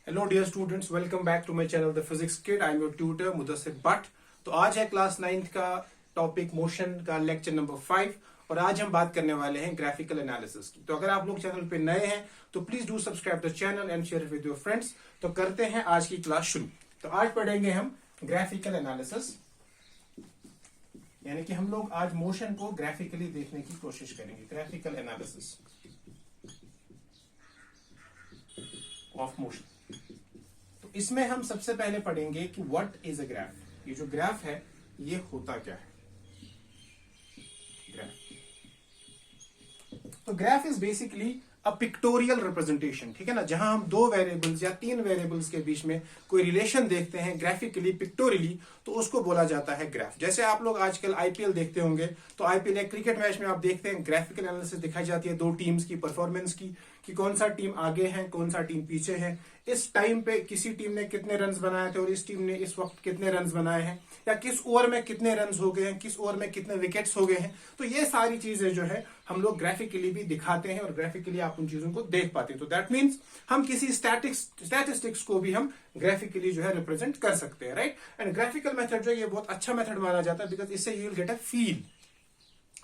Hello dear students, welcome back to my channel the physics kid. I am your tutor Mudassir Bhatt. तो आज है class 9th का topic motion का lecture number 5 और आज हम बात करने वाले हैं ग्राफिकल एनालिसिस की। तो अगर आप लोग चैनल पे नए हैं तो please do subscribe the channel and share with your friends. तो करते हैं आज की क्लास शुरू। तो आज पढ़ेंगे हम ग्राफिकल एनालिसिस, यानी कि हम लोग आज मोशन को ग्राफिकली देखने की कोशिश करेंगे। Graphical analysis of motion. तो इसमें हम सबसे पहले पढ़ेंगे कि व्हाट इज अ ग्राफ। ये जो ग्राफ है ये होता क्या है। ग्राफ, तो graph is basically a pictorial representation, ठीक है ना, जहां हम दो वेरिएबल्स या तीन वेरिएबल्स के बीच में कोई रिलेशन देखते हैं ग्राफिकली पिक्टोरियली, तो उसको बोला जाता है ग्राफ। जैसे आप लोग आजकल आईपीएल देखते होंगे तो आईपीएल एक क्रिकेट मैच में आप देखते हैं ग्राफिकल एनालिसिस दिखाई जाती है दो टीम्स की परफॉर्मेंस की, कि कौन सा टीम आगे है कौन सा टीम पीछे है, इस टाइम पे किसी टीम ने कितने रन्स बनाए थे और इस टीम ने इस वक्त कितने रन्स बनाए हैं, या किस ओवर में कितने रन्स हो गए हैं, किस ओवर में कितने विकेट्स हो गए हैं। तो ये सारी चीजें जो है हम लोग ग्राफिकली भी दिखाते हैं और ग्राफिकली आप उन चीजों को देख पाते हैं। तो दैट मीन्स हम किसी स्टैटिस्टिक्स को भी हम ग्राफिकली जो है रिप्रेजेंट कर सकते हैं, राइट। एंड ग्राफिकल मेथड जो है ये बहुत अच्छा मेथड माना जाता है बिकॉज इससे you will get a feel,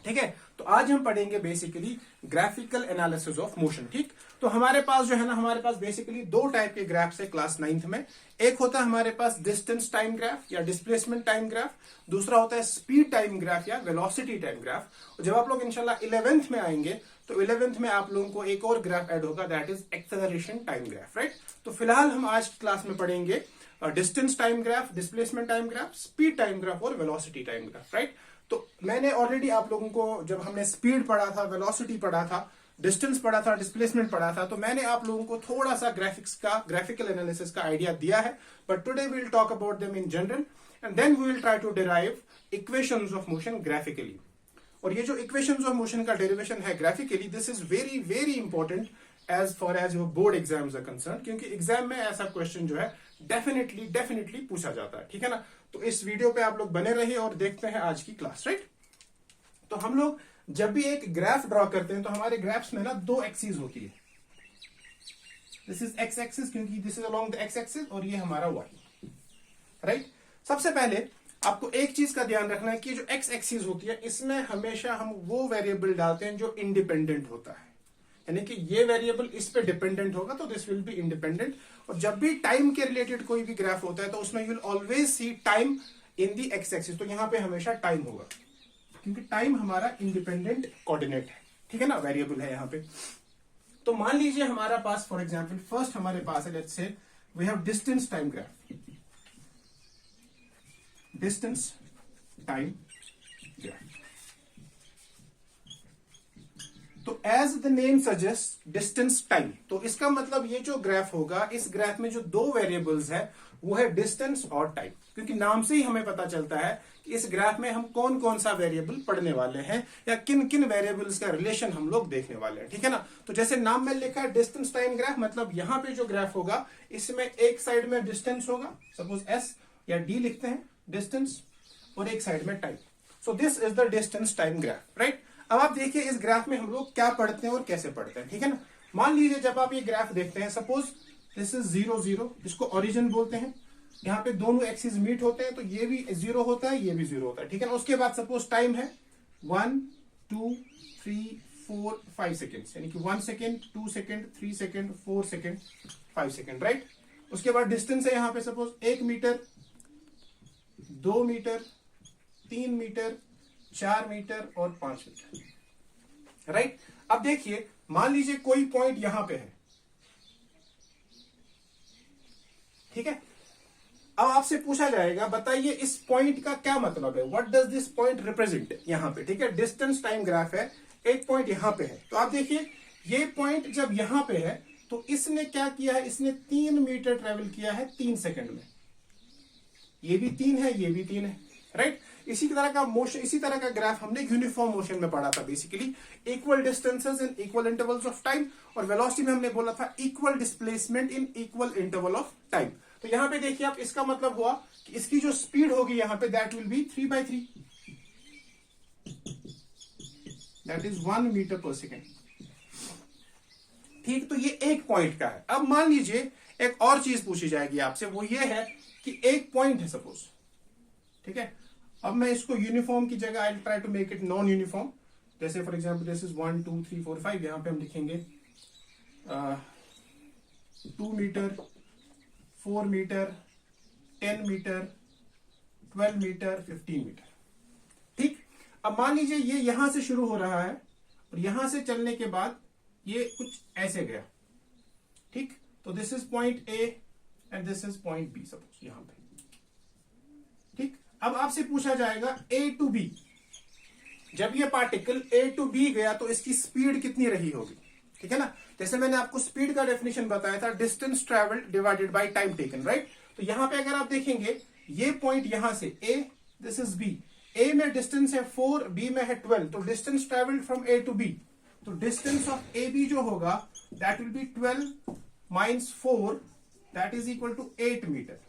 ठीक है। तो आज हम पढ़ेंगे basically graphical analysis of motion, ठीक। तो हमारे पास जो है ना, हमारे पास बेसिकली दो टाइप के ग्राफ्स है क्लास 9th में। एक होता है हमारे पास डिस्टेंस टाइम ग्राफ या डिस्प्लेसमेंट टाइम ग्राफ, दूसरा होता है स्पीड टाइम ग्राफ या वेलोसिटी टाइम ग्राफ। और जब आप लोग इंशाल्लाह 11th में आएंगे तो 11th में आप लोगों को एक और ग्राफ ऐड होगा, that is acceleration time graph, right. तो फिलहाल हम आज क्लास में पढ़ेंगे distance time graph, displacement time graph, speed time graph और वेलोसिटी टाइम ग्राफ, राइट। तो मैंने ऑलरेडी आप लोगों को, जब हमने स्पीड पढ़ा था, वेलोसिटी पढ़ा था, डिस्टेंस पढ़ा था, डिस्प्लेसमेंट पढ़ा था, तो मैंने आप लोगों को थोड़ा सा ग्राफिकल एनालिसिस का आइडिया दिया है। But today we will talk about them in general and then we will try to derive equations of motion graphically. और ये जो इक्वेशंस ऑफ मोशन का डेरिवेशन है graphically, this is very very important as far as your board exams are concern, क्योंकि exam में ऐसा question जो है डेफिनेटली पूछा जाता है, ठीक है ना। तो इस वीडियो पे आप लोग बने रहिए और देखते हैं आज की क्लास, राइट। तो हम लोग जब भी एक ग्राफ ड्रॉ करते हैं तो हमारे ग्राफ्स में ना दो एक्सिस होती है। दिस इज एक्स एक्सिस, क्योंकि this is along the x axis और ये हमारा वाई, राइट। सबसे पहले आपको एक चीज का ध्यान रखना है कि जो एक्स एक्सिस होती है इसमें हमेशा हम वो वेरिएबल डालते हैं जो इंडिपेंडेंट होता है, यानी कि ये वेरिएबल इस पे डिपेंडेंट होगा तो दिस विल बी इंडिपेंडेंट। और जब भी टाइम के रिलेटेड कोई भी ग्राफ होता है तो उसमें you will always see time in the x axis. तो यहां पे हमेशा टाइम होगा क्योंकि टाइम हमारा इंडिपेंडेंट कोऑर्डिनेट है, ठीक है ना, वेरिएबल है यहां पे। तो मान लीजिए हमारा पास फॉर एग्जांपल फर्स्ट हमारे पास है, let's say we have distance time graph, distance time graph. तो as the name suggest distance time, तो इसका मतलब ये जो ग्राफ होगा, इस ग्राफ में जो दो वेरिएबल्स है वो है डिस्टेंस और टाइम, क्योंकि नाम से ही हमें पता चलता है कि इस ग्राफ में हम कौन कौन सा वेरिएबल पढ़ने वाले हैं या किन किन वेरिएबल्स का रिलेशन हम लोग देखने वाले हैं, ठीक है ना। तो जैसे नाम में लिखा है डिस्टेंस टाइम ग्राफ, मतलब यहां पे जो ग्राफ होगा इसमें एक साइड में डिस्टेंस होगा, सपोज एस या डी लिखते हैं डिस्टेंस, और एक साइड में time. So this is the distance time graph, right. अब आप देखिए इस ग्राफ में हम लोग क्या पढ़ते हैं और कैसे पढ़ते हैं, ठीक है ना। मान लीजिए जब आप ये ग्राफ देखते हैं, सपोज दिस इज 0 0, इसको ओरिजिन बोलते हैं। यहाँ पे दोनों एक्सिस मीट होते हैं तो ये भी 0 होता है, ये भी 0 होता है, ठीक है ना। उसके बाद सपोज टाइम है 1 2 3 4 5 सेकेंड, यानी कि 1 second 2 second 3 second 4 second 5 second, right. उसके बाद डिस्टेंस है यहाँ पे suppose 1 metre 2 metre 3 metre 4 metre और 5 मीटर, राइट। अब देखिए मान लीजिए कोई पॉइंट यहां पे है, ठीक है। अब आपसे पूछा जाएगा बताइए इस पॉइंट का क्या मतलब है, what does this point represent, यहां पे, ठीक है। डिस्टेंस टाइम ग्राफ है, एक पॉइंट यहां पे है, तो आप देखिए ये पॉइंट जब यहां पे है तो इसने क्या किया है, इसने 3 मीटर ट्रेवल किया है 3 सेकंड में। ये भी 3 है, ये भी 3 है, राइट। इसी तरह का मोशन, इसी तरह का ग्राफ हमने यूनिफॉर्म मोशन में पढ़ा था, basically equal distances in equal intervals of time, और वेलोसिटी में हमने बोला था equal displacement in equal interval of time. तो यहां पे देखिए आप, इसका मतलब हुआ कि इसकी जो स्पीड होगी यहां पे that will be 3/3, that is 1 metre per second. ठीक, तो ये एक पॉइंट का है। अब मान लीजिए एक और चीज पूछी जाएगी आपसे, वो ये है कि एक पॉइंट है सपोज, ठीक है। अब मैं इसको यूनिफॉर्म की जगह I try to make it non uniform. जैसे फॉर एग्जांपल दिस इज 1 2 3 4 5, यहां पे हम लिखेंगे 2 metre, 4 metre, 10 metre, 12 metre, 15 metre, ठीक। अब मान लीजिए ये यहां से शुरू हो रहा है और यहां से चलने के बाद ये कुछ ऐसे गया, ठीक। तो this is point A and this is point B suppose यहां पे, ठीक। अब आपसे पूछा जाएगा ए टू बी, जब ये पार्टिकल ए टू बी गया तो इसकी स्पीड कितनी रही होगी, ठीक है ना। जैसे मैंने आपको स्पीड का डेफिनेशन बताया था, distance travelled divided by time taken, right. तो यहां पे अगर आप देखेंगे ये पॉइंट यहां से A, this is B, A में डिस्टेंस है 4, बी में है 12, तो distance travelled from A to B, तो डिस्टेंस ऑफ ए बी जो होगा that will be 12 minus 4, that is equal to 8 metre.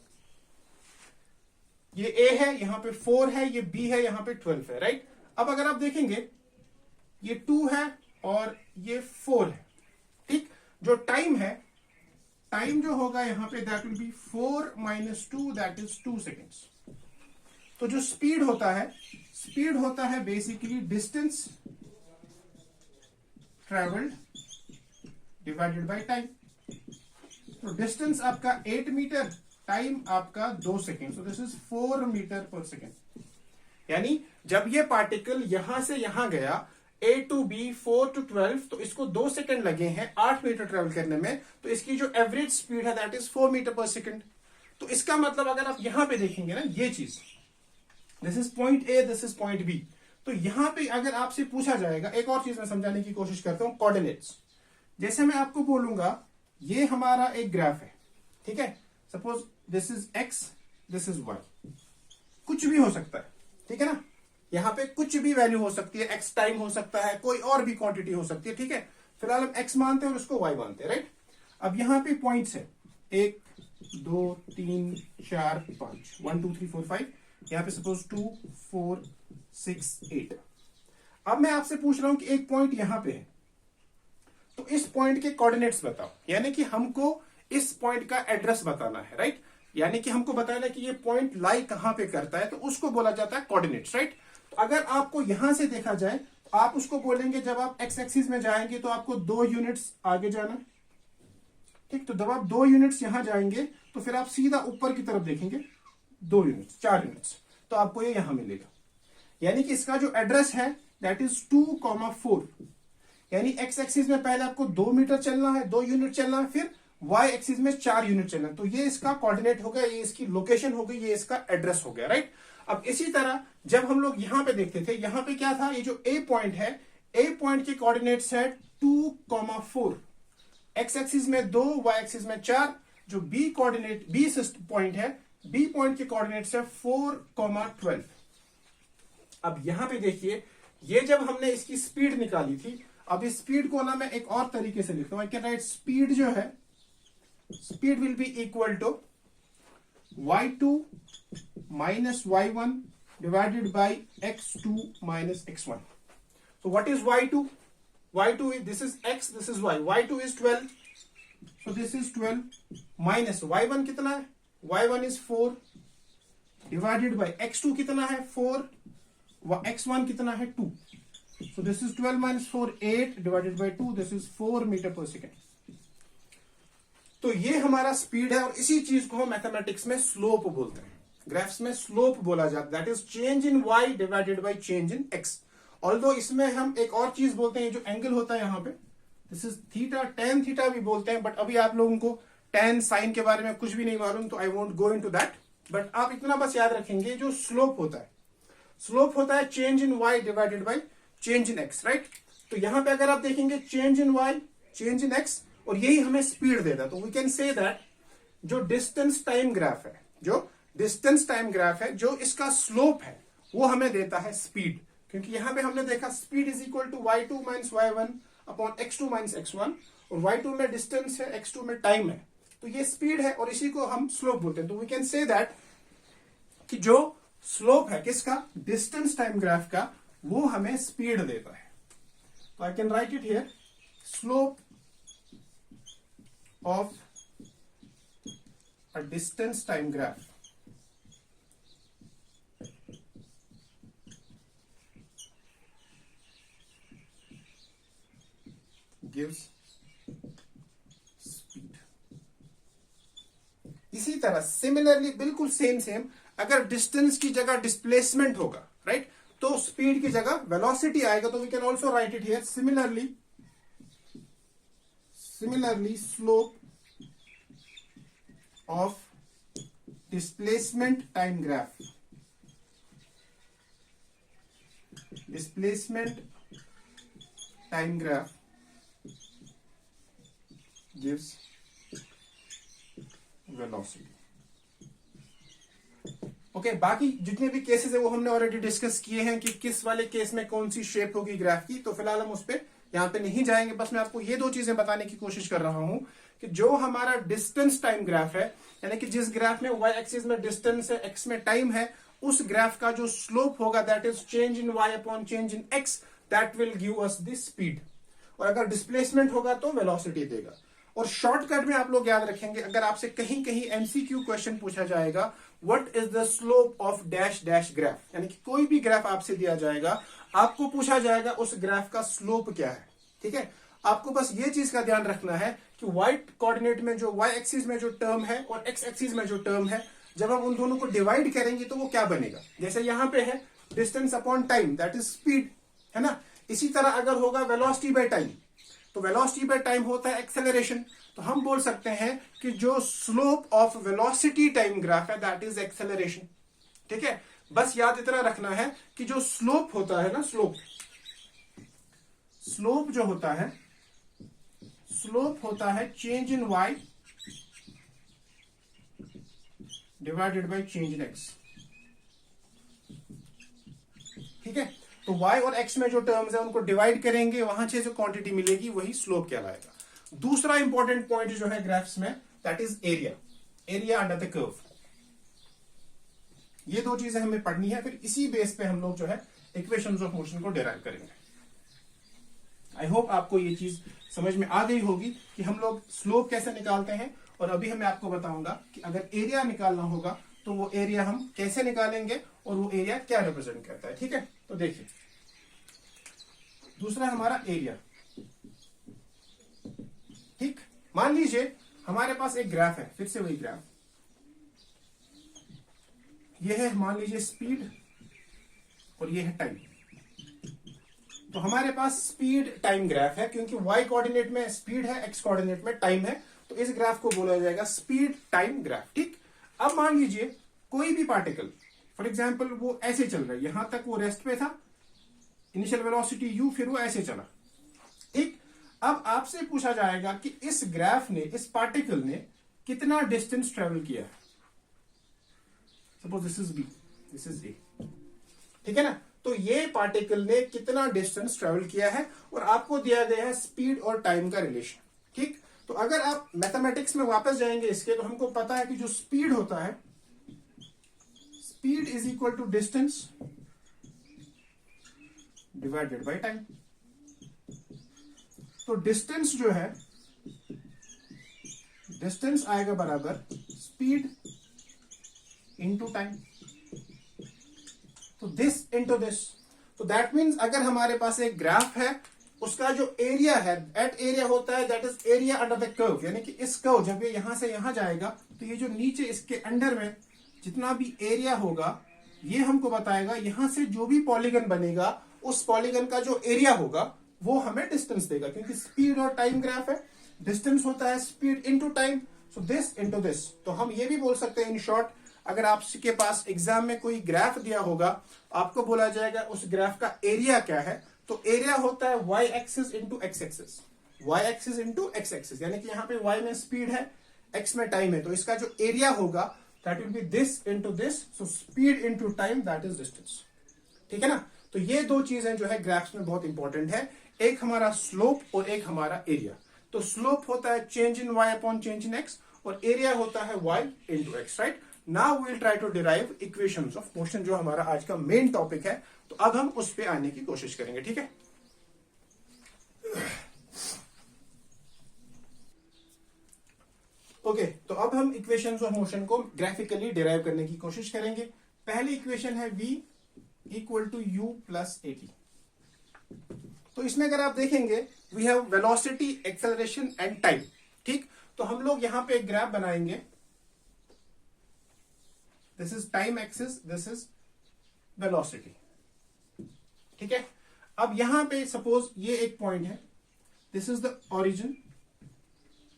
ये ए है, यहां पे 4 है, ये बी है, यहां पे 12 है, राइट। अब अगर आप देखेंगे ये 2 है और ये 4 है, ठीक। जो टाइम है, टाइम जो होगा यहां पे that will be 4 minus 2, that is 2 seconds. तो जो स्पीड होता है, स्पीड होता है basically distance travelled divided by time. तो डिस्टेंस आपका 8 मीटर, टाइम आपका 2 second, so this is 4 metre per second. यानी जब ये पार्टिकल यहां से यहां गया A टू B 4 to 12, तो इसको 2 सेकेंड लगे हैं 8 मीटर ट्रेवल करने में, तो इसकी जो एवरेज स्पीड है that is 4 metre per second. तो इसका मतलब अगर आप यहां पे देखेंगे ना ये चीज, this is point A, this is point B, तो यहां पे अगर आपसे पूछा जाएगा, एक और चीज मैं समझाने की कोशिश करता हूं, कोऑर्डिनेट्स। जैसे मैं आपको बोलूंगा ये हमारा एक ग्राफ है, ठीक है। Suppose this is x, this is y, कुछ भी हो सकता है, ठीक है ना। यहां पे कुछ भी वैल्यू हो सकती है, एक्स टाइम हो सकता है, कोई और भी क्वांटिटी हो सकती है, ठीक है। फिलहाल हम एक्स मानते हैं और उसको वाई मानते हैं, राइट। अब यहां पे पॉइंट्स है 1 2 3 4 5, 1 2 3 4 5, यहां पे सपोज 2 4 6 8। अब मैं आपसे पूछ रहा हूं कि एक पॉइंट यहां पे है, तो इस पॉइंट के कोऑर्डिनेट्स बताओ, यानी कि हमको इस पॉइंट का एड्रेस बताना है, राइट। यानी कि हमको बताना है कि ये पॉइंट लाई कहां पे करता है, तो उसको बोला जाता है कोऑर्डिनेट्स, राइट। तो अगर आपको यहां से देखा जाए तो आप उसको बोलेंगे, जब आप एक्स एक्सिस में जाएंगे तो आपको 2 यूनिट्स आगे जाना, ठीक। तो जब आप 2 यूनिट्स यहां जाएंगे तो फिर आप सीधा ऊपर की तरफ देखेंगे 2 यूनिट्स, 4 यूनिट्स, तो आपको ये यहां मिलेगा। यानी कि इसका जो एड्रेस है दैट इज 2,4, यानी एक्स एक्सिस में पहले आपको 2 मीटर चलना है, 2 यूनिट चलना है, फिर वाई एक्सिस में 4 यूनिट चलना है। तो ये इसका कोऑर्डिनेट हो गया, ये इसकी लोकेशन हो गई, ये इसका एड्रेस हो गया, राइट। अब इसी तरह जब हम लोग यहां पे देखते थे, यहां पे क्या था, ये जो ए पॉइंट है, ए पॉइंट के कोऑर्डिनेट्स है 2,4, एक्स एक्सिस में 2, वाई एक्सिस में 4। जो बी कोऑर्डिनेट, बी पॉइंट है, बी पॉइंट के कोऑर्डिनेट्स है 4,12। अब यहां पे देखिए, ये जब हमने इसकी स्पीड निकाली थी, अब इस स्पीड को ना मैं एक और तरीके से लिखता हूं, आई कैन राइट स्पीड जो है, speed will be equal to y2 minus y1 divided by x2 minus x1. So what is y2? y2 is, this is x, this is y. y2 is 12. So this is 12 minus y1 कितना है? y1 is 4 divided by x2 कितना है? 4. x1 कितना है? 2. So this is 12 minus 4, 8 divided by 2. This is 4 meter per second. तो ये हमारा speed है और इसी चीज को हम मैथमेटिक्स में स्लोप बोलते हैं, ग्राफ्स में स्लोप बोला जाता है, that is change in y divided by change in x। Although इसमें हम एक और चीज बोलते हैं, जो एंगल होता है यहाँ पे, this is theta, tan theta भी बोलते हैं, बट अभी आप लोगों को tan साइन के बारे में कुछ भी नहीं मालूम, तो I won't go into that. But आप इतना बस याद रखेंगे, जो स्लोप होता है, स्लोप होता है change in y divided by change in x, right. तो यहां पे अगर आप देखेंगे change in y, change in x, और यही हमें स्पीड देता है। तो वी कैन से दैट जो डिस्टेंस टाइम ग्राफ है, जो डिस्टेंस टाइम ग्राफ है, जो इसका स्लोप है, वो हमें देता है स्पीड। क्योंकि यहां पे हमने देखा speed is equal to y2 minus y1 upon x2 minus x1, और y2 में डिस्टेंस है, x2 में टाइम है, तो ये स्पीड है और इसी को हम स्लोप बोलते हैं। तो वी कैन से दैट कि जो स्लोप है किसका, डिस्टेंस टाइम ग्राफ का, वो हमें स्पीड देता है। तो I can write it here, slope of a distance time graph gives speed. इसी तरह सिमिलरली बिल्कुल सेम अगर डिस्टेंस की जगह डिस्प्लेसमेंट होगा, राइट, तो स्पीड की जगह वेलोसिटी आएगा, तो we can also write it here similarly slope of displacement time graph gives velocity. Okay, बाकी जितने भी केसेस है वो हमने ऑलरेडी डिस्कस किए हैं कि किस वाले केस में कौन सी शेप होगी ग्राफ की, तो फिलहाल हम उस पर यहां पे नहीं जाएंगे। बस मैं आपको ये दो चीजें बताने की कोशिश कर रहा हूं कि जो हमारा डिस्टेंस टाइम ग्राफ है, यानी कि जिस ग्राफ में y एक्सिस में डिस्टेंस है, x में टाइम है, उस ग्राफ का जो स्लोप होगा that is change in y upon change in x, that will give us the speed. और अगर डिस्प्लेसमेंट होगा तो वेलोसिटी देगा। और शॉर्टकट में आप लोग याद रखेंगे, अगर आपसे कहीं कहीं एमसीक्यू क्वेश्चन पूछा जाएगा what is the slope of dash dash graph, यानी कि कोई भी ग्राफ आपसे दिया जाएगा, आपको पूछा जाएगा उस ग्राफ का स्लोप क्या है। ठीक है, आपको बस ये चीज का ध्यान रखना है कि वाई कोऑर्डिनेट में जो y एक्सिस में जो टर्म है और x एक्सिस में जो टर्म है, जब हम उन दोनों को डिवाइड करेंगे तो वो क्या बनेगा। जैसे यहां पे है distance upon time that is speed, है ना। इसी तरह अगर होगा वेलोसिटी बाय टाइम, तो वेलोसिटी बाय टाइम होता है एक्सेलरेशन, तो हम बोल सकते हैं कि जो slope of velocity time graph है दैट इज एक्सेलरेशन। ठीक है, बस याद इतना रखना है कि जो स्लोप होता है ना, स्लोप जो होता है, स्लोप होता है change in y divided by change in x। ठीक है, तो y और x में जो टर्म्स है उनको डिवाइड करेंगे, वहां से जो क्वांटिटी मिलेगी वही स्लोप कहलाएगा। दूसरा इंपॉर्टेंट पॉइंट जो है ग्राफ्स में that is area under the curve. ये दो चीजें हमें पढ़नी है, फिर इसी बेस पे हम लोग जो है इक्वेशंस ऑफ मोशन को डिराइव करेंगे। आई होप आपको ये चीज समझ में आ गई होगी कि हम लोग स्लोप कैसे निकालते हैं, और अभी मैं आपको बताऊंगा कि अगर एरिया निकालना होगा तो वो एरिया हम कैसे निकालेंगे और वो एरिया क्या रिप्रेजेंट करता है। ठीक है, तो देखिए दूसरा हमारा एरिया। ठीक, मान लीजिए हमारे पास एक ग्राफ है, फिर से वही ग्राफ, ये है मान लीजिए स्पीड और ये है टाइम। तो हमारे पास स्पीड टाइम ग्राफ है, क्योंकि y कोऑर्डिनेट में स्पीड है, x कोऑर्डिनेट में टाइम है, तो इस ग्राफ को बोला जाएगा स्पीड टाइम ग्राफ। ठीक, अब मान लीजिए कोई भी पार्टिकल, फॉर एग्जांपल वो ऐसे चल रहा है, यहां तक वो रेस्ट पे था, इनिशियल वेलोसिटी u, फिर वो ऐसे चला। ठीक, अब आपसे पूछा जाएगा कि इस ग्राफ ने, इस पार्टिकल ने कितना डिस्टेंस ट्रेवल किया है। Suppose this is b, this is a। ठीक है ना, तो ये पार्टिकल ने कितना डिस्टेंस ट्रेवल किया है और आपको दिया गया है स्पीड और टाइम का रिलेशन। ठीक, तो अगर आप मैथमेटिक्स में वापस जाएंगे इसके, तो हमको पता है कि जो स्पीड होता है, speed is equal to distance divided by time. तो डिस्टेंस जो है, डिस्टेंस आएगा बराबर स्पीड इंटू टाइम, तो दिस इंटू दिस। तो दैट मीन्स अगर हमारे पास एक ग्राफ है, उसका जो एरिया है, एट एरिया होता है that is area under the curve, यानी कि इस कर्व जब ये यहां से यहां जाएगा तो ये जो नीचे इसके अंडर में जितना भी एरिया होगा ये हमको बताएगा, यहां से जो भी पॉलीगन बनेगा उस पॉलीगन का जो एरिया होगा वो हमें डिस्टेंस देगा, क्योंकि स्पीड और टाइम ग्राफ है, डिस्टेंस होता है speed into time, so this into this. तो हम ये भी बोल सकते हैं इन शॉर्ट, अगर आपके पास एग्जाम में कोई ग्राफ दिया होगा, आपको बोला जाएगा उस ग्राफ का एरिया क्या है, तो एरिया होता है y axis into x axis, y axis into x axis, यानी कि यहाँ पे y में स्पीड है, x में टाइम है, तो इसका जो एरिया होगा that will B this into this, so speed into time that is distance. ठीक है ना, तो ये दो चीजें जो है ग्राफ्स में बहुत इंपॉर्टेंट है, एक हमारा स्लोप और एक हमारा एरिया। तो स्लोप होता है change in y upon change in x और एरिया होता है y into x, right. Now we will try to derive equations of motion, जो हमारा आज का मेन टॉपिक है, तो अब हम उस पे आने की कोशिश करेंगे। ठीक है, ओके तो अब हम इक्वेशंस ऑफ मोशन को ग्राफिकली डिराइव करने की कोशिश करेंगे। पहली इक्वेशन है v equal to u plus a t. तो इसमें अगर आप देखेंगे we have velocity, acceleration and time. ठीक, तो हम लोग यहां पे एक ग्राफ बनाएंगे। This is time axis, this is velocity. ठीक है, अब यहां पे सपोज ये एक पॉइंट है, this is the origin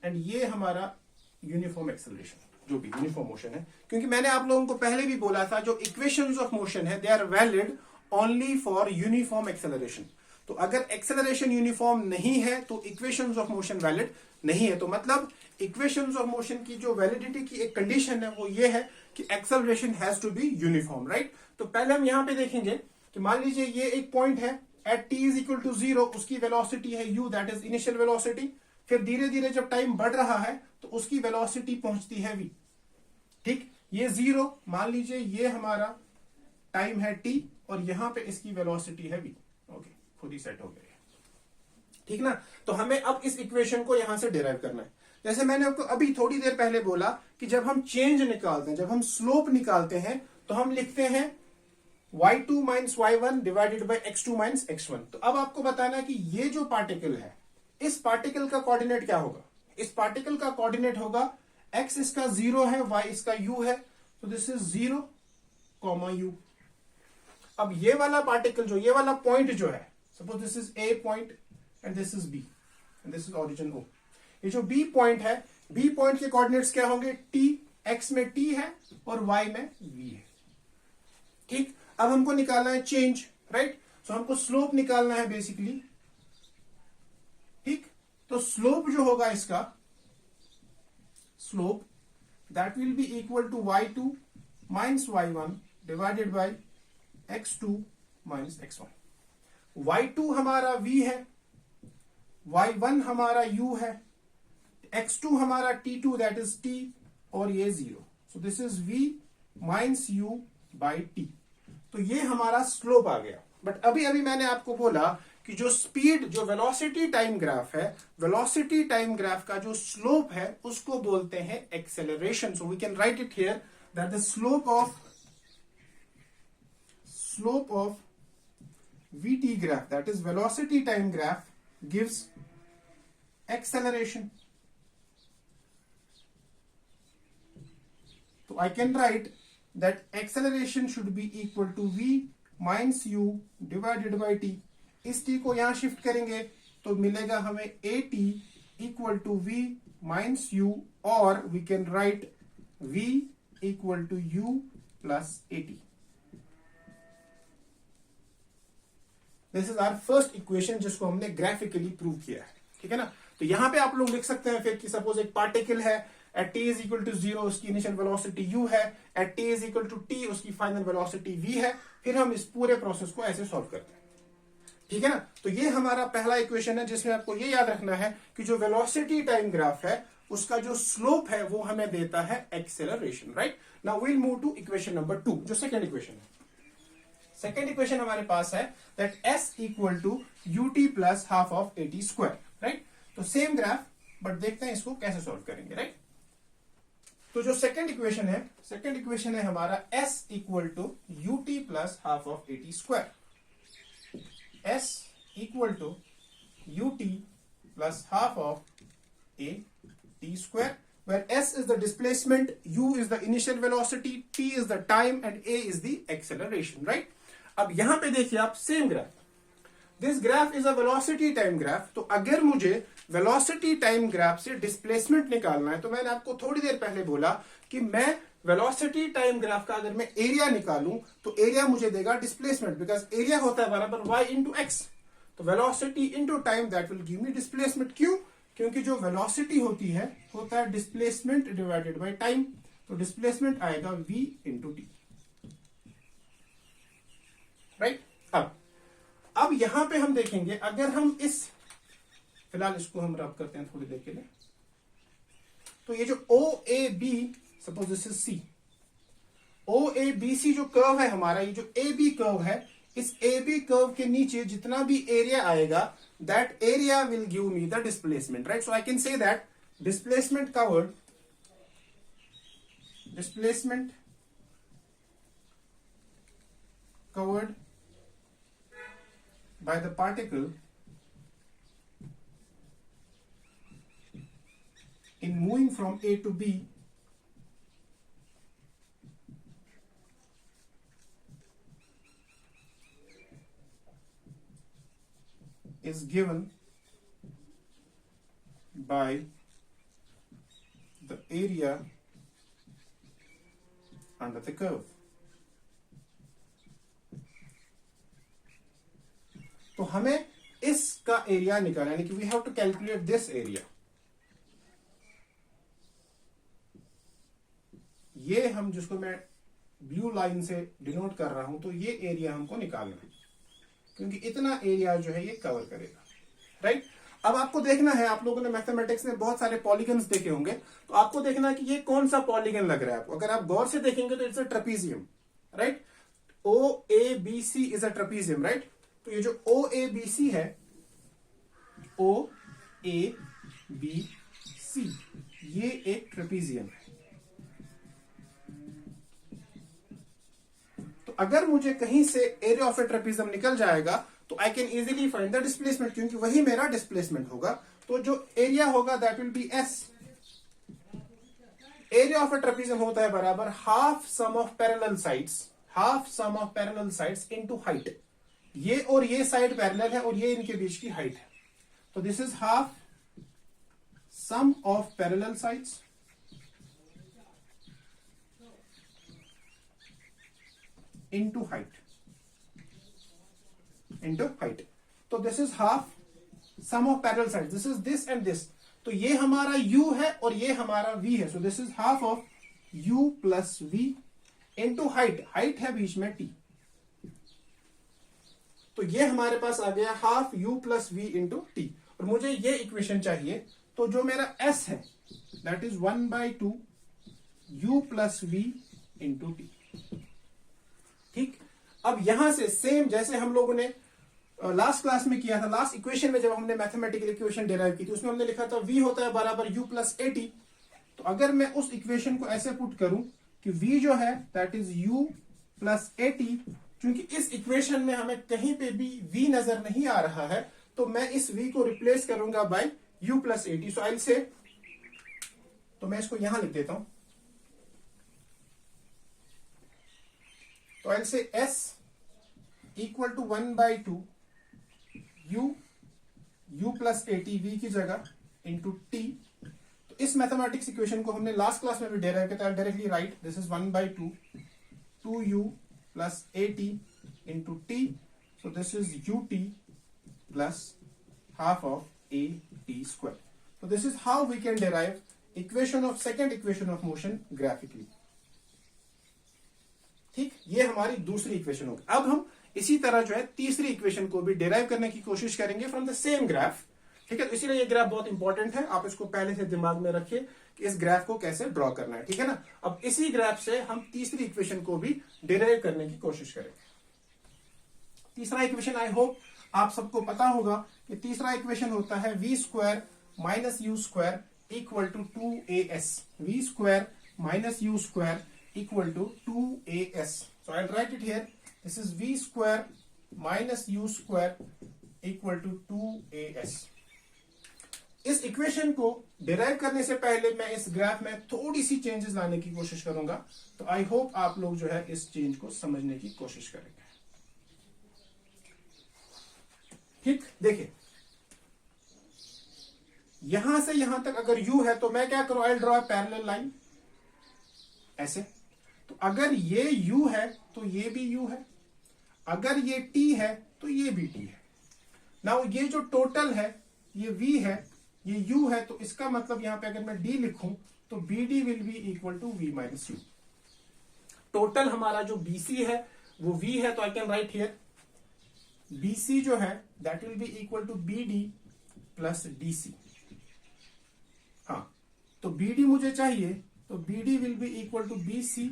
and ये हमारा यूनिफॉर्म एक्सेलरेशन, जो भी यूनिफॉर्म मोशन है। क्योंकि मैंने आप लोगों को पहले भी बोला था जो इक्वेशंस ऑफ मोशन है they are valid only for uniform acceleration. तो अगर एक्सेलरेशन यूनिफॉर्म नहीं है तो इक्वेशंस ऑफ मोशन वैलिड नहीं है। तो मतलब इक्वेशंस ऑफ मोशन की जो वैलिडिटी की एक कंडीशन है वो ये है कि acceleration has to be uniform, right. तो पहले हम यहां पे देखेंगे कि मान लीजिए ये एक पॉइंट है at t is equal to 0, उसकी वेलोसिटी है u, that is initial velocity. फिर धीरे धीरे जब टाइम बढ़ रहा है तो उसकी वेलोसिटी पहुंचती है v। ठीक, ये 0 मान लीजिए ये हमारा टाइम है t और यहां पे इसकी वेलोसिटी है v। ओके, खुद ही सेट हो गया, ठीक ना। तो हमें अब इस इक्वेशन को यहां से डिराइव करना है। जैसे मैंने आपको अभी थोड़ी देर पहले बोला कि जब हम चेंज निकालते हैं, जब हम स्लोप निकालते हैं तो हम लिखते हैं y2 minus y1 divided by x2 minus x1। तो अब आपको बताना है कि ये जो पार्टिकल है, इस पार्टिकल का कोऑर्डिनेट क्या होगा। इस पार्टिकल का कोऑर्डिनेट होगा x इसका 0 है, y इसका u है, तो दिस इज 0, u। अब ये वाला पार्टिकल, जो ये वाला पॉइंट जो है, suppose this is a point and this is b and this is origin o। ये जो b पॉइंट है, b पॉइंट के कोऑर्डिनेट्स क्या होंगे, t, x में t है और y में v है। ठीक, अब हमको निकालना है चेंज, राइट। सो हमको स्लोप निकालना है बेसिकली। ठीक, तो स्लोप जो होगा इसका, slope that will be equal to y2 minus y1 divided by x2 minus x1। y2 हमारा v है, y1 हमारा u है, x2 हमारा t2 दैट इज t और ये 0। सो this is v minus u by t। तो ये हमारा स्लोप आ गया। बट अभी अभी मैंने आपको बोला कि जो स्पीड, जो वेलोसिटी टाइम ग्राफ है, वेलोसिटी टाइम ग्राफ का जो स्लोप है उसको बोलते हैं acceleration. So we can write it here that the slope of vt graph, that is velocity time graph, gives acceleration. So I can write that acceleration should be equal to v minus u divided by t. इस t को यहां shift करेंगे तो मिलेगा हमें at equal to v minus u, और we can write v equal to u plus at. This is our first equation जिसको हमने ग्राफिकली प्रूव किया है, ठीक है ना। तो यहां पे आप लोग लिख सकते हैं फिर कि सपोज एक पार्टिकल है at t is equal to 0, उसकी इनिशियल वेलोसिटी u है, at t is equal to t उसकी फाइनल वेलोसिटी v है। फिर हम इस पूरे प्रोसेस को ऐसे सॉल्व करते हैं, ठीक है ना। तो ये हमारा पहला इक्वेशन है जिसमें आपको ये याद रखना है कि जो वेलोसिटी टाइम ग्राफ है उसका जो स्लोप है वो हमें देता है acceleration, right. Now we will move to equation number 2, जो सेकंड इक्वेशन है। सेकेंड इक्वेशन हमारे पास है that s equal to ut plus half of at square, right. तो सेम ग्राफ, बट देखते हैं इसको कैसे सॉल्व करेंगे, राइट। तो जो सेकेंड इक्वेशन है हमारा s equal to ut plus half of at square. s equal to ut plus half of at square, where s is the displacement, u is the initial velocity, t is the time and a is the acceleration, right। अब यहां पे देखिए आप same graph, this graph is a velocity time graph. तो अगर मुझे velocity time graph से displacement निकालना है तो मैंने आपको थोड़ी देर पहले बोला कि मैं वेलोसिटी टाइम ग्राफ का अगर मैं एरिया निकालूं तो एरिया मुझे देगा डिस्प्लेसमेंट, बिकॉज एरिया होता है बराबर y इंटू एक्स। तो velocity into time that will give me displacement. क्यों? क्योंकि जो वेलोसिटी होती है होता है डिस्प्लेसमेंट डिवाइडेड बाय टाइम। तो डिस्प्लेसमेंट आएगा v इंटू टी, राइट। अब यहां पे हम देखेंगे, अगर हम फिलहाल इसको हम रब करते हैं थोड़ी देर के लिए। तो ये जो OAB, suppose this is C, OABC जो कर्व है हमारा, ये जो AB कर्व है, इस AB कर्व के नीचे जितना भी एरिया आएगा that area will give me the displacement, right. So I can say that displacement covered displacement covered by the particle in moving from A to B is given by the area under the curve. तो हमें इसका area निकालना, यानी कि we have to calculate this area. ये हम जिसको मैं ब्लू लाइन से डिनोट कर रहा हूं, तो ये एरिया हमको निकालना है, क्योंकि इतना एरिया जो है ये कवर करेगा, राइट। अब आपको देखना है, आप लोगों ने मैथमेटिक्स में बहुत सारे पॉलीगन्स देखे होंगे, तो आपको देखना है कि ये कौन सा पॉलीगन लग रहा है आपको। अगर आप गौर से देखेंगे तो it's a trapezium, right. O A B C is a trapezium, right. तो ये जो ओ ए बी सी है, ओ ए बी सी, ये एक ट्रेपीजियम है। तो अगर मुझे कहीं से एरिया ऑफ ए ट्रेपीजियम निकल जाएगा तो I can easily find the displacement, क्योंकि वही मेरा डिस्प्लेसमेंट होगा। तो जो एरिया होगा that will B S. Area of A trapezium होता है बराबर half sum of parallel sides, half sum of parallel sides into height. ये और ये साइड पैरेलल है और ये इनके बीच की हाइट है, तो this is half sum of parallel sides into height, तो this is half sum of parallel sides, this is this and this. तो ये हमारा u है और ये हमारा v है, सो this is half of u plus v into height. Height है बीच में t, तो ये हमारे पास आ गया half u plus v into T. और मुझे ये इक्वेशन चाहिए, तो जो मेरा s है that is 1/2 u plus v into T, ठीक। अब यहां से सेम जैसे हम लोगों ने लास्ट क्लास में किया था, लास्ट इक्वेशन में जब हमने मैथमेटिकल इक्वेशन डिराइव की थी, उसमें हमने लिखा था v होता है बराबर u प्लस ए टी। तो अगर मैं उस इक्वेशन को ऐसे पुट करूं कि v जो है that is u plus a T, क्योंकि इस इक्वेशन में हमें कहीं पे भी v नजर नहीं आ रहा है, तो मैं इस v को रिप्लेस करूंगा by u plus a t. So I will say, तो मैं इसको यहां लिख देता हूं, तो I will say s equal to 1/2 u plus a t, v की जगह इंटू टी। तो इस मैथमेटिक्स इक्वेशन को हमने लास्ट क्लास में भी डेराइव किया था, directly right this is 1/2 2u plus a T into T, so this is u T plus half of A T square. So this is how we can derive equation of second equation of motion graphically. ठीक, ये हमारी दूसरी equation होगी। अब हम इसी तरह जो है तीसरी इक्वेशन को भी डिराइव करने की कोशिश करेंगे फ्रॉम द सेम ग्राफ। ठीक है, तो इसीलिए ये ग्राफ बहुत इंपॉर्टेंट है, आप इसको पहले से दिमाग में रखिए कि इस ग्राफ को कैसे ड्रॉ करना है। ठीक है ना, अब इसी ग्राफ से हम तीसरी इक्वेशन को भी डिराइव करने की कोशिश करेंगे। तीसरा इक्वेशन आई होप आप सबको पता होगा कि तीसरा इक्वेशन होता है v square minus u square equal to 2as। v square minus u square equal to 2as. So I'll write it here. This is v square minus u square equal to 2as. इस equation को derive करने से पहले मैं इस graph में थोड़ी सी changes लाने की कोशिश करूंगा, तो आई होप आप लोग जो है इस चेंज को समझने की कोशिश करेंगे। ठीक, देखिए यहां से यहां तक अगर u है तो मैं क्या करूं, आई ड्रॉ पैरेलल लाइन ऐसे। तो अगर ये u है तो ये भी u है, अगर ये t है तो ये भी t है। नाउ ये जो टोटल है ये v है, ये u है, तो इसका मतलब यहां पे अगर मैं d लिखूं तो bd will be equal to v minus u। Total हमारा जो bc है वो v है, तो I can write here bc जो है that will be equal to bd plus dc। हाँ, तो bd मुझे चाहिए, तो bd will be equal to bc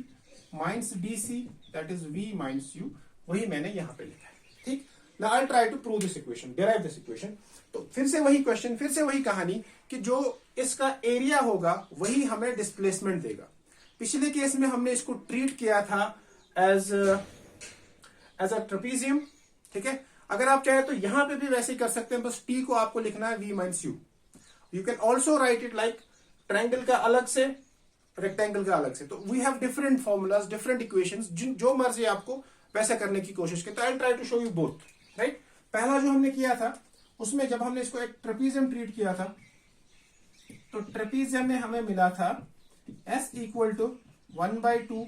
minus dc that is v minus u, वही मैंने यहां पे लिखा है। ठीक, now I try to prove this equation, derive this equation. तो फिर से वही क्वेश्चन, फिर से वही कहानी कि जो इसका एरिया होगा वही हमें डिस्प्लेसमेंट देगा। पिछले केस में हमने इसको ट्रीट किया था एज अ ट्रेपीजियम, ठीक है। अगर आप चाहे तो यहां पे भी वैसे ही कर सकते हैं, बस टी को आपको लिखना है v minus u. You can also write it like triangle का अलग से, रेक्टेंगल का अलग से। तो we have different formulas, different equations, जो मर्जी आपको वैसा करने की कोशिश करें। तो I try to show you both, right. पहला जो हमने किया था उसमें जब हमने इसको एक ट्रेपीजियम ट्रीट किया था, तो ट्रेपीजियम में हमें मिला था s equal to 1/2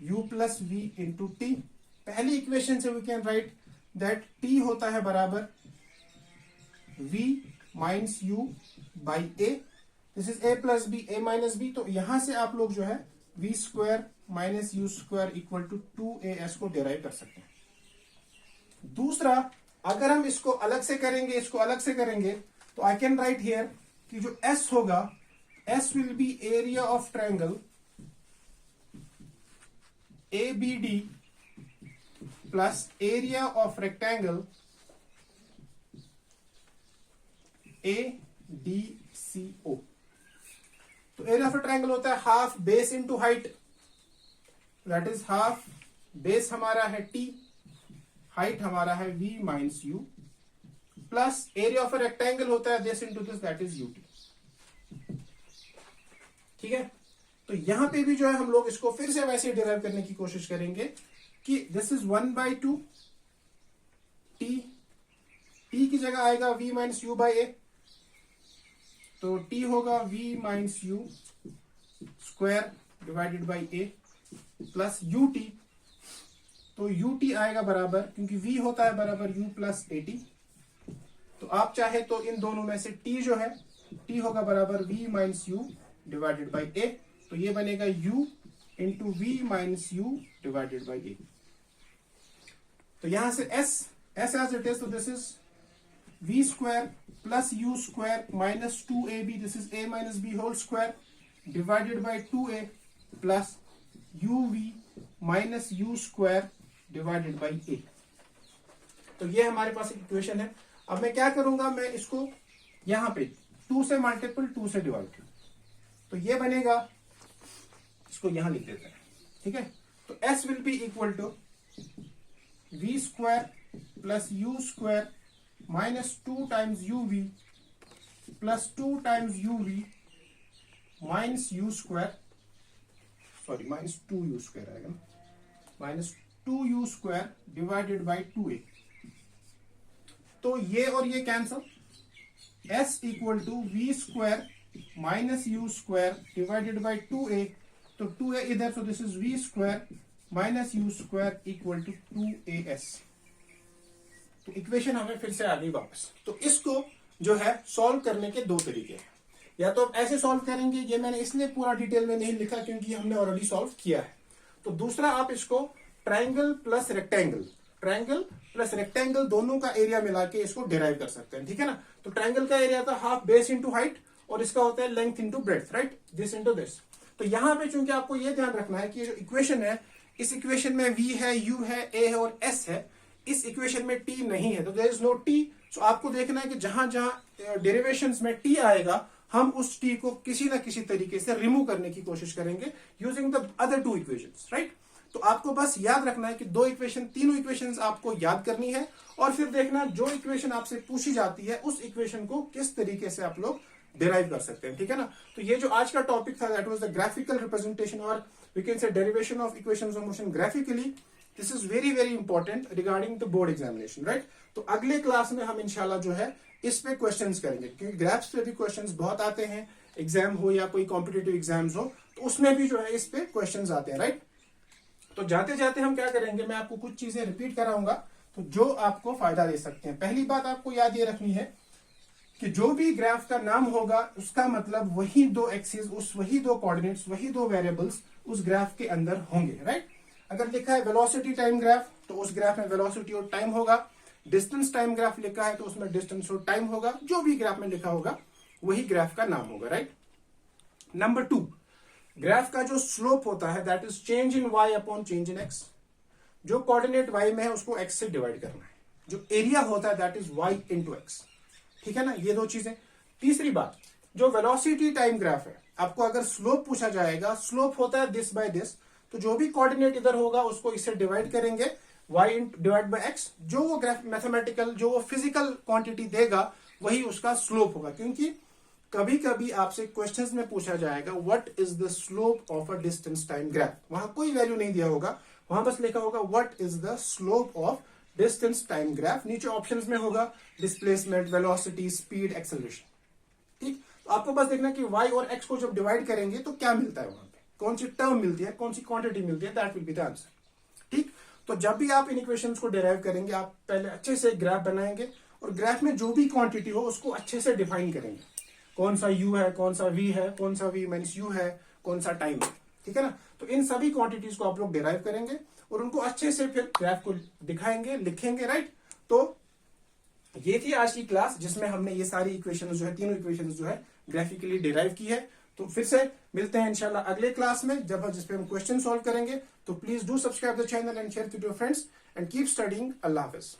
u plus v into t. पहली इक्वेशन से we can write that t होता है बराबर v minus u by a। This is a plus b, a minus b। तो यहां से आप लोग जो है v square minus u square equal to 2as को डिराइव कर सकते हैं। दूसरा, अगर हम इसको अलग से करेंगे, इसको अलग से करेंगे, तो आई कैन राइट हियर कि जो s होगा, s will B area of triangle ABD plus area of rectangle ADCO। तो एरिया ऑफ ट्रायंगल होता है half base into height, that is half base हमारा है t, हाइट हमारा है v minus u, plus area of rectangle होता है this into this, that is ut। ठीक है। तो यहां पे भी जो है हम लोग इसको फिर से वैसे डिराइव करने की कोशिश करेंगे कि दिस इज 1/2 t, t की जगह आएगा v माइनस यू बाई ए। तो t होगा v minus u square divided by a plus ut। तो ut आएगा बराबर, क्योंकि v होता है बराबर u प्लस at। तो आप चाहे तो इन दोनों में से t जो है, t होगा बराबर v minus u divided by a। तो ये बनेगा u into v minus u divided by a। तो यहां से s एज इट इज, तो this is v square plus u square minus 2ab, this is a minus b whole square divided by 2a plus uv minus u square divided by a। तो ये हमारे पास एक equation है। अब मैं क्या करूंगा, मैं इसको यहां पे 2 से मल्टीपल 2 से डिवाइड, तो ये बनेगा, इसको यहां लिख देते हैं, ठीक है। तो s will be equal to v square plus u square minus 2 times uv plus 2 times uv minus u square, sorry minus 2u square आएगा ना, minus 2u square divided by 2a। तो ये और ये cancel, s equal to v square minus u square divided by 2a। तो 2a इधर, तो this is v square minus u square equal to 2as। तो इक्वेशन हमें फिर से आ गई वापस। तो इसको जो है सॉल्व करने के 2 तरीके हैं। या तो आप ऐसे सॉल्व करेंगे, ये मैंने इसलिए पूरा डिटेल में नहीं लिखा क्योंकि हमने ऑलरेडी सॉल्व किया है। तो दूसरा, आप इसको triangle plus rectangle, triangle plus rectangle दोनों का एरिया मिला के इसको डिराइव कर सकते हैं, ठीक है ना। तो ट्रायंगल का एरिया था हाफ बेस इंटू हाइट, और इसका होता है length into breadth, right, this into this. तो यहां पे चूंकि आपको ये ध्यान रखना है कि ये जो इक्वेशन है, इस इक्वेशन में v है, u है, a है और s है। इस इक्वेशन में t नहीं है, तो देयर इज नो t। सो आपको देखना है कि जहां जहां डेरिवेशंस में t आएगा, हम उस t को किसी ना किसी तरीके से रिमूव करने की कोशिश करेंगे using the other 2 equations, right. तो आपको बस याद रखना है कि 2 इक्वेशन, तीनों इक्वेशंस आपको याद करनी है, और फिर देखना जो इक्वेशन आपसे पूछी जाती है उस इक्वेशन को किस तरीके से आप लोग डिराइव कर सकते हैं, ठीक है ना। तो ये जो आज का टॉपिक था, that was the graphical representation, और we can say derivation of equations of motion graphically. This is very very important regarding the board examination, right. तो अगले क्लास में हम इंशाल्लाह जो है इस पे क्वेश्चंस करेंगे, क्योंकि ग्राफ्स पे भी क्वेश्चंस बहुत आते हैं, एग्जाम हो या कोई कॉम्पिटेटिव एग्जाम्स हो, तो उसमें भी जो है इस पे क्वेश्चंस आते हैं, राइट। तो जाते जाते हम क्या करेंगे, मैं आपको कुछ चीजें रिपीट कराऊंगा तो जो आपको फायदा दे सकते हैं। पहली बात आपको याद ये रखनी है कि जो भी ग्राफ का नाम होगा, उसका मतलब वही 2 एक्सिस, उस वही 2 कोऑर्डिनेट्स, वही 2 वेरिएबल्स उस ग्राफ के अंदर होंगे, राइट। अगर लिखा है वेलोसिटी टाइम ग्राफ, तो उस ग्राफ में वेलोसिटी और टाइम होगा। डिस्टेंस टाइम ग्राफ लिखा है तो उसमें डिस्टेंस और टाइम होगा। जो भी ग्राफ में लिखा होगा वही ग्राफ का नाम होगा, राइट। नंबर 2, ग्राफ का जो स्लोप होता है, that is change in y upon change in x। जो कोऑर्डिनेट y में है उसको x से डिवाइड करना है। जो एरिया होता है that is y into x, ठीक है ना। ये 2 चीजें। तीसरी बात, जो वेलोसिटी टाइम ग्राफ है, आपको अगर स्लोप पूछा जाएगा, स्लोप होता है दिस बाय दिस, तो जो भी कोऑर्डिनेट इधर होगा उसको इससे डिवाइड करेंगे, y डिवाइड बाय एक्स, जो वो ग्राफ मैथमेटिकल, जो वो फिजिकल क्वांटिटी देगा वही उसका स्लोप होगा। क्योंकि कभी कभी आपसे क्वेश्चंस में पूछा जाएगा what is the slope of a distance time graph, वहां कोई वैल्यू नहीं दिया होगा, वहां बस लिखा होगा what is the slope of distance time graph, नीचे ऑप्शंस में होगा डिस्प्लेसमेंट, वेलोसिटी, स्पीड, एक्सेलरेशन। ठीक, तो आपको बस देखना कि y और x को जब डिवाइड करेंगे तो क्या मिलता है, वहां पे कौन सी टर्म मिलती है, कौन सी क्वांटिटी मिलती है, that will be the answer. ठीक, तो जब भी आप इन इक्वेशंस को डिराइव करेंगे, आप पहले अच्छे से ग्राफ बनाएंगे और ग्राफ में जो भी क्वांटिटी हो उसको अच्छे से डिफाइन करेंगे, कौन सा u है, कौन सा v है, कौन सा v माइनस u है, कौन सा टाइम है। ठीक है ना, तो इन सभी क्वांटिटीज को आप लोग डिराइव करेंगे और उनको अच्छे से फिर ग्राफ को दिखाएंगे, लिखेंगे, राइट। तो ये थी आज की क्लास जिसमें हमने ये सारी इक्वेशंस जो है, तीनों इक्वेशंस जो है ग्राफिकली डिराइव की है। तो फिर से मिलते हैं इंशाल्लाह अगले क्लास में जिसपे हम क्वेश्चन सॉल्व करेंगे। तो please do subscribe the channel and share with your friends and keep studying. Allah Hafiz.